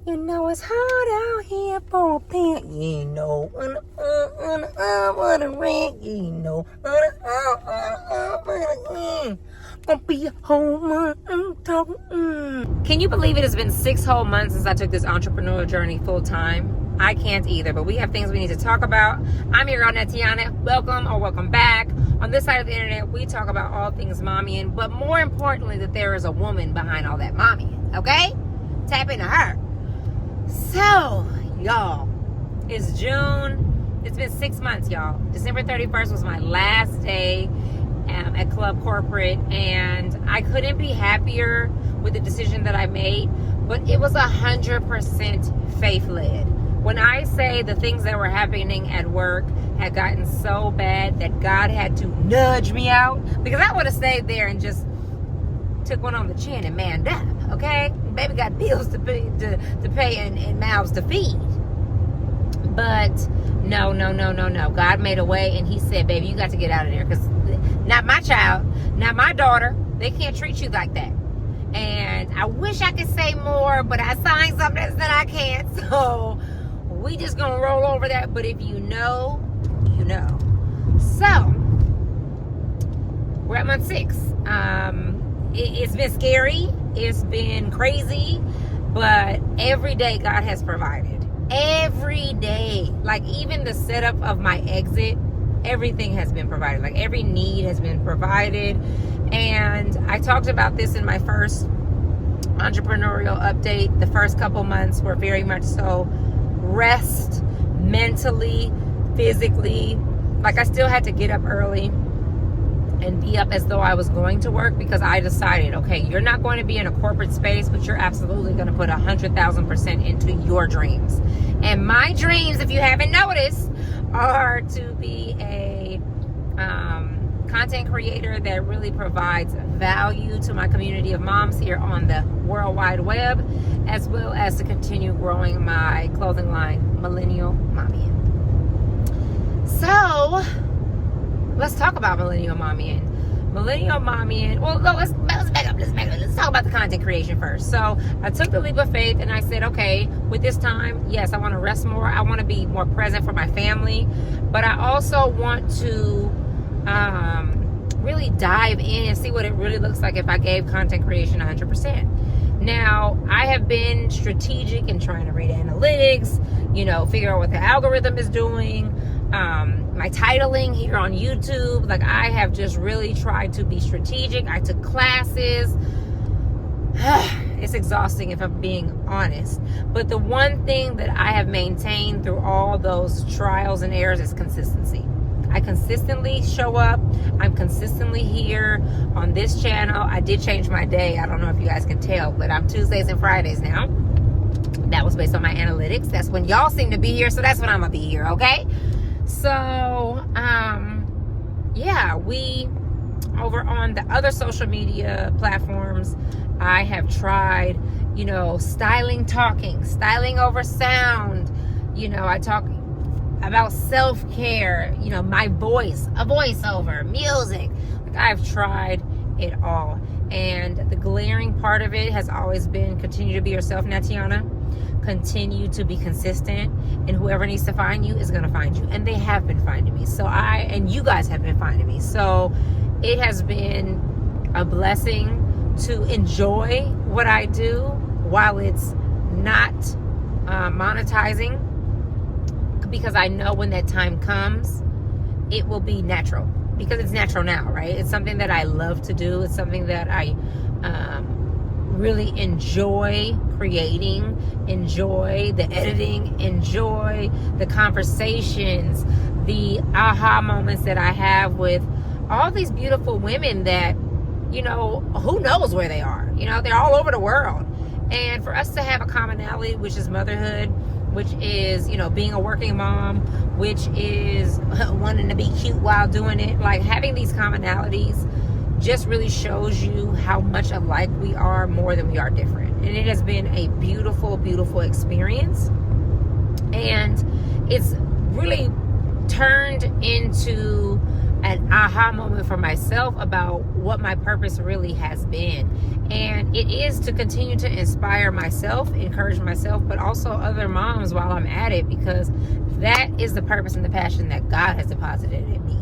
You know it's hard out here for a pimp. You know, what a ring. You know, gonna be a whole month talking. Can you believe it has been 6 whole months since I took this entrepreneur journey full time? I can't either, but we have things we need to talk about. I'm your girl Nateanah. Welcome back. On this side of the internet, we talk about all things mommyin, but more importantly, that there is a woman behind all that mommyin. Okay? Tap into her. So, y'all, it's June. It's been 6 months, y'all. December 31st was my last day at Club Corporate, and I couldn't be happier with the decision that I made, but it was 100% faith-led. When I say the things that were happening at work had gotten so bad that God had to nudge me out, because I would have stayed there and just took one on the chin and manned up, okay? Baby got bills to pay and mouths to feed. But no. God made a way, and he said, baby, you got to get out of there, because not my child, not my daughter, they can't treat you like that. And I wish I could say more, but I signed something that I can't, so we just gonna roll over that. But if you know, you know. So we're at month 6. It's been scary, it's been crazy, but every day God has provided. Every day, like even the setup of my exit, everything has been provided. Like every need has been provided. And I talked about this in my first entrepreneurial update. The first couple months were very much so rest, mentally, physically. Like I still had to get up early and be up as though I was going to work, because I decided, okay, you're not going to be in a corporate space, but you're absolutely going to put 100,000% into your dreams. And my dreams, if you haven't noticed, are to be a content creator that really provides value to my community of moms here on the World Wide Web, as well as to continue growing my clothing line, Millennial Mommyin. So let's talk about Millennial Mommyin. Millennial Mommyin. Well, let's back up. Let's talk about the content creation first. So I took the leap of faith and I said, okay, with this time, yes, I want to rest more. I want to be more present for my family, but I also want to really dive in and see what it really looks like if I gave content creation 100%. Now, I have been strategic in trying to read analytics, figure out what the algorithm is doing. My titling here on YouTube, like I have just really tried to be strategic. I took classes. It's exhausting if I'm being honest. But the one thing that I have maintained through all those trials and errors is consistency. I consistently show up. I'm consistently here on this channel. I did change my day. I don't know if you guys can tell, but I'm Tuesdays and Fridays now. That was based on my analytics. That's when y'all seem to be here, so that's when I'm gonna be here, okay? So, we, over on the other social media platforms, I have tried, styling over sound. I talk about self-care, my voice, a voiceover, music. Like I've tried it all. And the glaring part of it has always been continue to be yourself, Nateanah. Continue to be consistent, and whoever needs to find you is going to find you, and they have been finding me. So and you guys have been finding me. So it has been a blessing to enjoy what I do while it's not monetizing, because I know when that time comes, it will be natural, because it's natural now, right? It's something that I love to do. It's something that I really enjoy creating, enjoy the editing, enjoy the conversations, the aha moments that I have with all these beautiful women that, who knows where they are? They're all over the world. And for us to have a commonality, which is motherhood, which is, being a working mom, which is wanting to be cute while doing it, like having these commonalities just really shows you how much alike we are more than we are different. And it has been a beautiful, beautiful experience. And it's really turned into an aha moment for myself about what my purpose really has been. And it is to continue to inspire myself, encourage myself, but also other moms while I'm at it, because that is the purpose and the passion that God has deposited in me.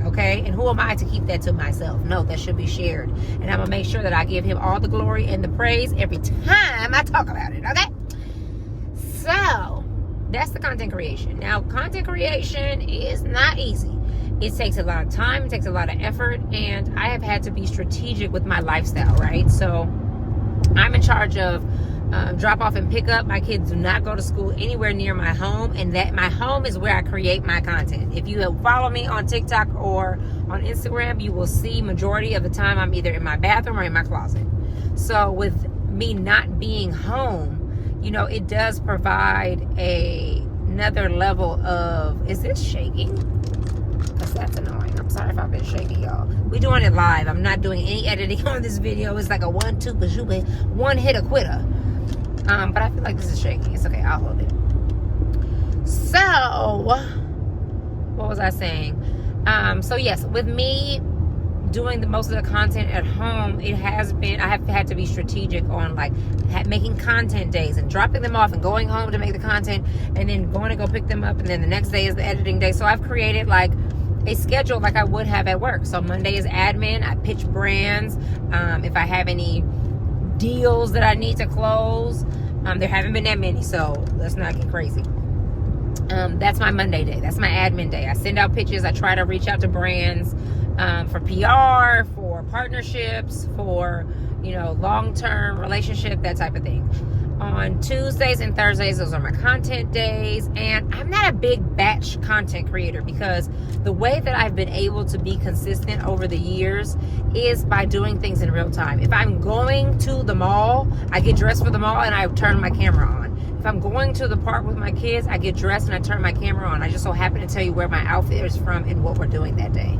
Okay? And who am I to keep that to myself? No, that should be shared. And I'm going to make sure that I give him all the glory and the praise every time I talk about it. Okay? So, that's the content creation. Now, content creation is not easy. It takes a lot of time, it takes a lot of effort, and I have had to be strategic with my lifestyle, right? So I'm in charge of drop off and pick up. My kids do not go to school anywhere near my home, and that my home is where I create my content. If you follow me on TikTok or on Instagram, you will see majority of the time I'm either in my bathroom or in my closet. So with me not being home, you know, it does provide another level of, is this shaking? Because that's annoying. I'm sorry if I've been shaking, y'all. We're doing it live. I'm not doing any editing on this video. It's like a 1-2 bashoobah, one hit a quitter. But I feel like this is shaking. It's okay. I'll hold it. So, what was I saying? So yes, with me doing most of the content at home, I have had to be strategic on like making content days and dropping them off and going home to make the content and then going to go pick them up, and then the next day is the editing day. So I've created like a schedule like I would have at work. So Monday is admin. I pitch brands. If I have any deals that I need to close, there haven't been that many, so let's not get crazy. That's my Monday day. That's my admin day. I send out pitches. I try to reach out to brands for PR, for partnerships, for, you know, long-term relationship, that type of thing. On Tuesdays and Thursdays, those are my content days. And I'm not a big batch content creator, because the way that I've been able to be consistent over the years is by doing things in real time. If I'm going to the mall, I get dressed for the mall and I turn my camera on. If I'm going to the park with my kids, I get dressed and I turn my camera on. I just so happen to tell you where my outfit is from and what we're doing that day.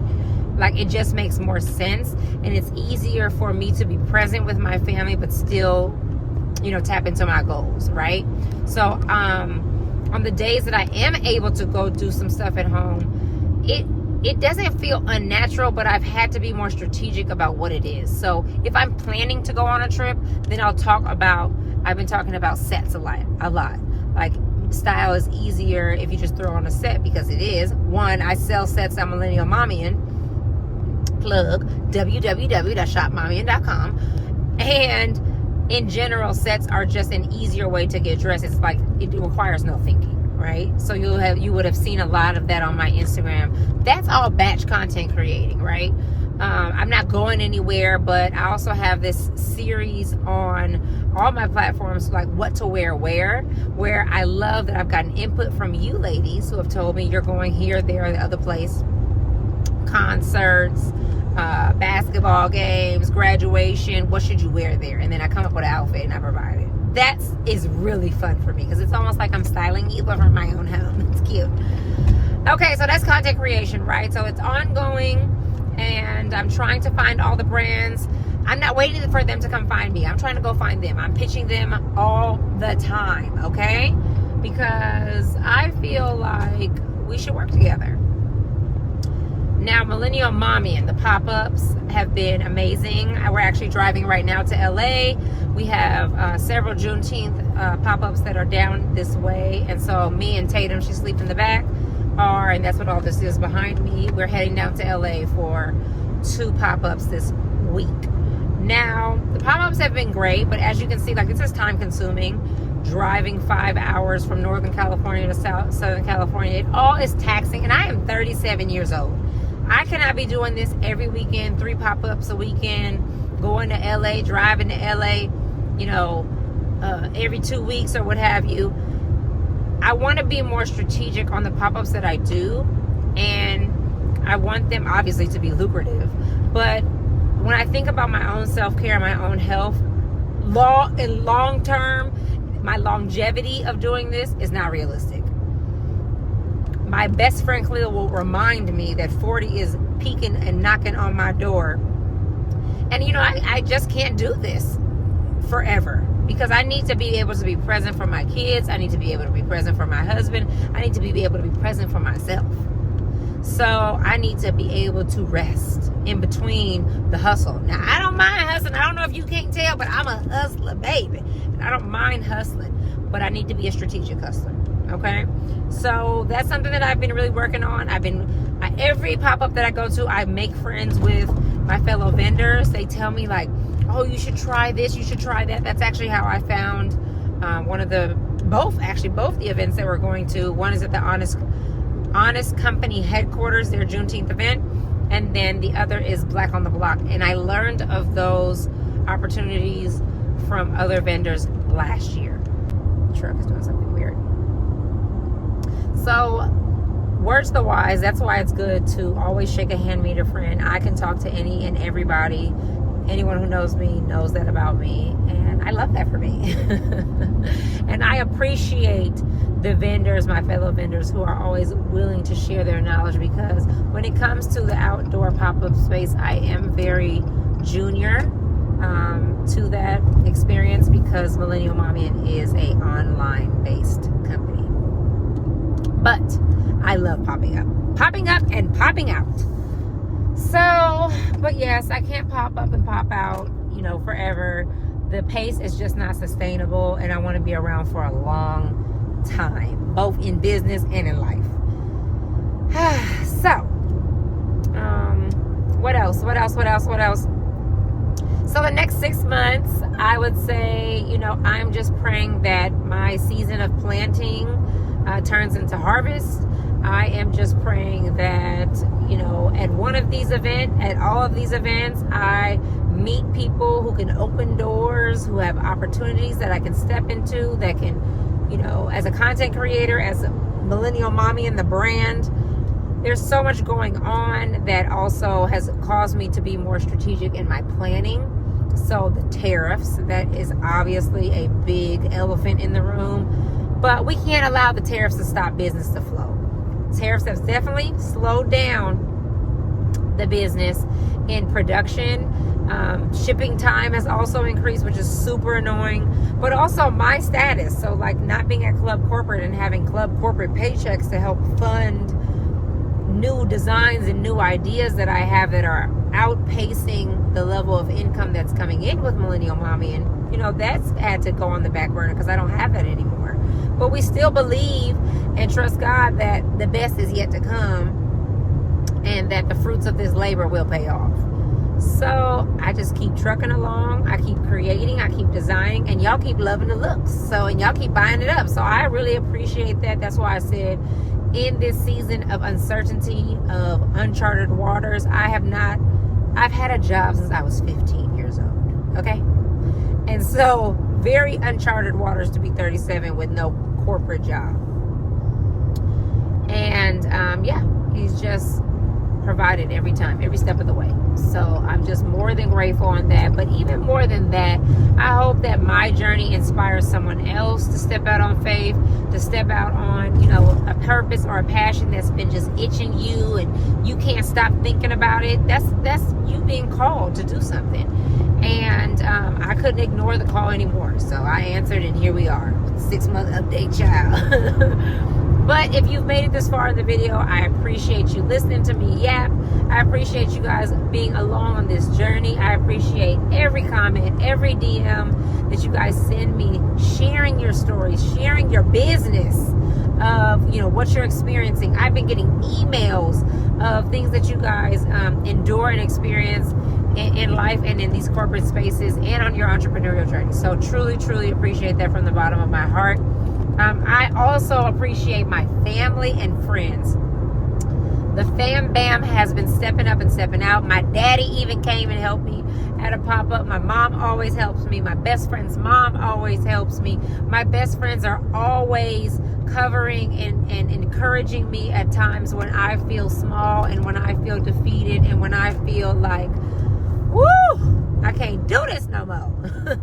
Like, it just makes more sense, and it's easier for me to be present with my family but still, you know, tap into my goals, right? So on the days that I am able to go do some stuff at home, it doesn't feel unnatural, but I've had to be more strategic about what it is. So if I'm planning to go on a trip, then I've been talking about sets a lot. Like, style is easier if you just throw on a set, because it is. One, I sell sets at Millennial Mommyin. Plug www.shopmommyin.com. And in general, sets are just an easier way to get dressed. It's like, it requires no thinking, right? So you would have seen a lot of that on my Instagram. That's all batch content creating, right? I'm not going anywhere, but I also have this series on all my platforms, like what to wear where I love that I've gotten input from you ladies who have told me you're going here, there, the other place, concerts, basketball games, graduation, what should you wear there? And then I come up with an outfit and I provide it. That is really fun for me, because it's almost like I'm styling you from my own home. It's cute. Okay, so that's content creation, right? So it's ongoing, and I'm trying to find all the brands. I'm not waiting for them to come find me. I'm trying to go find them. I'm pitching them all the time, okay? Because I feel like we should work together. Now, Millennial Mommyin, the pop-ups have been amazing. We're actually driving right now to LA. We have several Juneteenth pop-ups that are down this way. And so me and Tatum, she sleeps in the back, and that's what all this is behind me. We're heading down to LA for 2 pop-ups this week. Now, the pop-ups have been great, but as you can see, like, this is time-consuming. Driving 5 hours from Northern California to Southern California, it all is taxing. And I am 37 years old. I cannot be doing this every weekend, 3 pop-ups a weekend, going to LA, driving to LA, you know, every 2 weeks or what have you. I want to be more strategic on the pop-ups that I do, and I want them obviously to be lucrative. But when I think about my own self-care, my own health, long term, my longevity of doing this is not realistic. My best friend Cleo will remind me that 40 is peeking and knocking on my door. And, you know, I just can't do this forever, because I need to be able to be present for my kids. I need to be able to be present for my husband. I need to be able to be present for myself. So I need to be able to rest in between the hustle. Now, I don't mind hustling. I don't know if you can't tell, but I'm a hustler, baby. And I don't mind hustling, but I need to be a strategic hustler. Okay? So that's something that I've been really working on. Every pop-up that I go to, I make friends with my fellow vendors. They tell me like, oh, you should try this, you should try that. That's actually how I found both the events that we're going to. One is at the Honest Company headquarters, their Juneteenth event, and then the other is Black on the Block. And I learned of those opportunities from other vendors last year. The truck is doing something weird. So, words to the wise, that's why it's good to always shake a hand, meet a friend. I can talk to any and everybody. Anyone who knows me knows that about me, and I love that for me. And I appreciate the vendors, my fellow vendors, who are always willing to share their knowledge, because when it comes to the outdoor pop-up space, I am very junior to that experience, because Millennial Mommyin is a online-based company. But I love popping up and popping out. So, but yes, I can't pop up and pop out, forever. The pace is just not sustainable, and I want to be around for a long time, both in business and in life. So, what else? So the next 6 months, I would say, I'm just praying that my season of planting turns into harvest. I am just praying that, at all of these events, I meet people who can open doors, who have opportunities that I can step into, that can, as a content creator, as a Millennial Mommyin, the brand, there's so much going on that also has caused me to be more strategic in my planning. So the tariffs, that is obviously a big elephant in the room, but we can't allow the tariffs to stop business to flow. Tariffs have definitely slowed down the business in production. Shipping time has also increased, which is super annoying, but also my status. So like not being at Club Corporate and having Club Corporate paychecks to help fund new designs and new ideas that I have that are outpacing the level of income that's coming in with Millennial Mommyin, that's had to go on the back burner because I don't have that anymore. But we still believe and trust God that the best is yet to come, and that the fruits of this labor will pay off. So I just keep trucking along. I keep creating. I keep designing. And y'all keep loving the looks. And y'all keep buying it up. So I really appreciate that. That's why I said, in this season of uncertainty, of uncharted waters, I've had a job since I was 15 years old. Okay? And so, very uncharted waters to be 37 with no corporate job. And, he's just provided every time, every step of the way. So I'm just more than grateful on that. But even more than that, I hope that my journey inspires someone else to step out on faith, to step out on, a purpose or a passion that's been just itching you and you can't stop thinking about it. That's you being called to do something. And I couldn't ignore the call anymore. So I answered, and here we are with 6-month update, child. But if you've made it this far in the video, I appreciate you listening to me yap. I appreciate you guys being along on this journey. I appreciate every comment, every DM that you guys send me, sharing your stories, sharing your business of, what you're experiencing. I've been getting emails of things that you guys endure and experience in life and in these corporate spaces and on your entrepreneurial journey. So truly, truly appreciate that from the bottom of my heart. I also appreciate my family and friends. The fam bam has been stepping up and stepping out. My daddy even came and helped me at a pop-up. My mom always helps me. My best friend's mom always helps me. My best friends are always covering and encouraging me at times when I feel small and when I feel defeated and when I feel like, woo, I can't do this no more.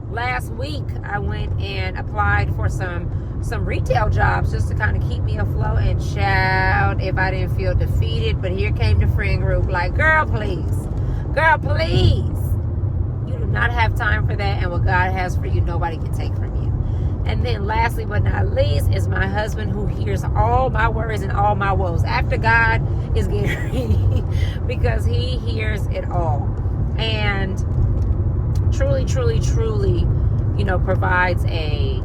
Last week, I went and applied for some retail jobs just to kind of keep me afloat and shout if I didn't feel defeated. But here came the friend group like, girl, please. You do not have time for that. And what God has for you, nobody can take from you. And then lastly but not least is my husband, who hears all my worries and all my woes. After God is Gary, because he hears it all. And truly, truly, truly, you know, provides a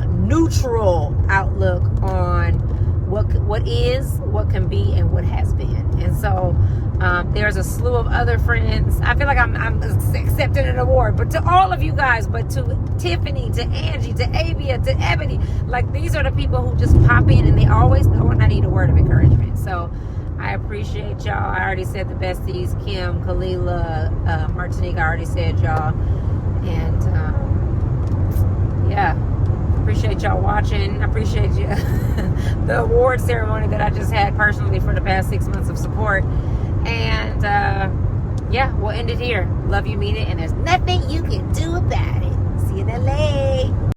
neutral outlook on what is, what can be, and what has been. And so there's a slew of other friends. I feel like I'm accepting an award, but to all of you guys, but to Tiffany, to Angie, to Avia, to Ebony, like, these are the people who just pop in and they always know when I need a word of encouragement. So I appreciate y'all. I already said the besties, Kim, Kalila, Martinique, I already said y'all. And yeah, appreciate y'all watching. I appreciate you the award ceremony that I just had personally for the past 6 months of support. And yeah, we'll end it here. Love you, mean it, and there's nothing you can do about it. See you in LA.